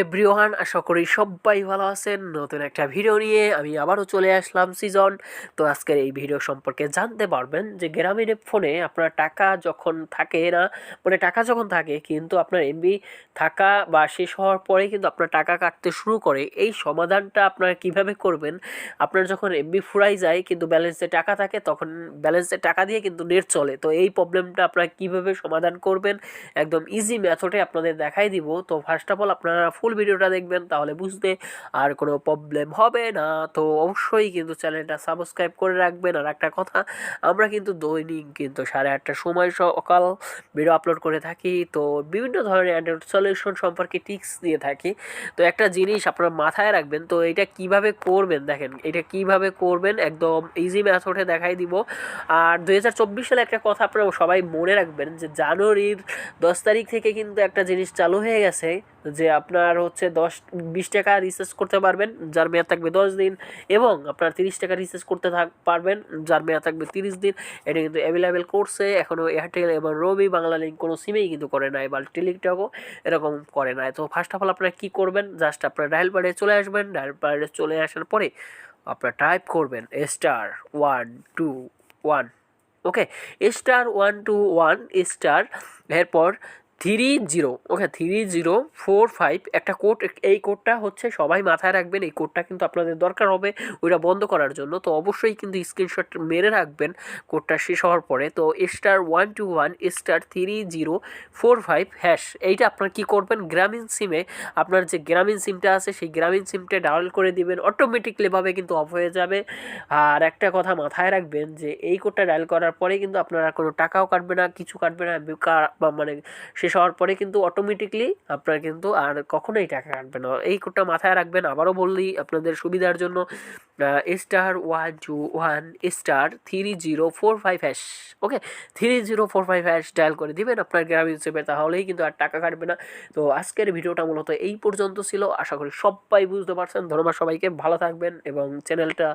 Everyone, আশা করি সবাই ভালো আছেন। নতুন একটা ভিডিও নিয়ে আমি আবারও চলে আসলাম সিজন। তো আজকের এই ভিডিও সম্পর্কে জানতে পারবেন যে গ্রামীণ ফোনে আপনার টাকা যখন থাকে না, মানে টাকা যখন থাকে কিন্তু আপনার এমবি থাকা বা শেষ হওয়ার পরে কিন্তু আপনার টাকা কাটতে শুরু করে, এই সমাধানটা আপনারা কিভাবে করবেন। আপনার যখন এমবি ফুরাই যায় কিন্তু ব্যালেন্সে টাকা থাকে, তখন ব্যালেন্সে টাকা দিয়ে কিন্তু নেট চলে। তো এই প্রবলেমটা আপনারা কিভাবে সমাধান করবেন একদম ইজি মেথডে আপনাদের দেখাই দিব। তো ফার্স্ট অফ অল আপনারা ফুল ভিডিওটা দেখবেন, তাহলে বুঝতে আর কোনো প্রবলেম হবে না। তো অবশ্যই কিন্তু চ্যানেলটা সাবস্ক্রাইব করে রাখবেন। আর একটা কথা, আমরা কিন্তু দৈনিক কিন্তু 8:30টার সময় সকাল ভিডিও আপলোড করে থাকি। তো বিভিন্ন ধরনের অ্যান্ড্রয়েড সলিউশন সম্পর্কে টিপস দিয়ে থাকি। তো একটা জিনিস আপনারা মাথায় রাখবেন, তো এটা কিভাবে করবেন, দেখেন এটা কিভাবে করবেন একদম ইজি মেথডে দেখাই দিব। আর 2024 সালে একটা কথা আপনারা সবাই মনে রাখবেন যে জানুয়ারির 10 তারিখ থেকে কিন্তু একটা জিনিস চালু হয়ে গেছে, যে আপনার হচ্ছে 20 টাকা রিচার্জ করতে পারবেন যার মেয়াদ থাকবে 10 দিন, এবং আপনার 30 টাকা রিচার্জ করতে পারবেন যার মেয়াদ থাকবে 30 দিন। এটা কিন্তু অ্যাভেলেবেল করছে এখনও এয়ারটেল এবং রবি, বাংলালিঙ্ক কোনো সিমেই কিন্তু করে নাই, বা টেলিটকও এরকম করে নাই। তো ফার্স্ট অফ অল আপনারা কী করবেন, জাস্ট আপনার ডায়াল প্যাডে চলে আসবেন। ডায়াল প্যাডে চলে আসার পরে আপনারা টাইপ করবেন *121, ওকে, *121 স্টার, এরপর 30, ওকে 3045 একটা কোড। এই কোডটা হচ্ছে সবাই মাথায় রাখবেন, এই কোডটা কিন্তু আপনাদের দরকার হবে ওইটা বন্ধ করার জন্য। তো অবশ্যই কিন্তু স্ক্রিনশট মেরে রাখবেন কোডটা শেষ হওয়ার পরে। তো *121*3045#, এইটা আপনার কি করবেন, গ্রামীণ সিমে আপনার যে গ্রামীণ সিমটা আছে সেই গ্রামীণ সিমটা ডাউনলোড করে দিবেন, অটোমেটিকলিভাবে কিন্তু অফ হয়ে যাবে। আর একটা কথা মাথায় রাখবেন যে এই কোডটা ডায়াল করার পরে কিন্তু আপনারা কোনো টাকাও কাটবে না, কিছু কাটবে না, মানে শেষ হওয়ার পরে কিন্তু অটোমেটিকলি আপনার কিন্তু আর কখনোই টাকা কাটবে না। এই কোডটা মাথায় রাখবেন। আবারও বললি আপনাদের সুবিধার জন্য, *121*3045#, ওকে 3045# ডায়াল করে দিবেন আপনার গ্রামীণ সিমে, তাহলেই কিন্তু আর টাকা কাটবে না। তো আজকের ভিডিওটা মূলত এই পর্যন্ত ছিল। আশা করি সবাই বুঝতে পারছেন। ধন্যবাদ সবাইকে, ভালো থাকবেন এবং চ্যানেলটা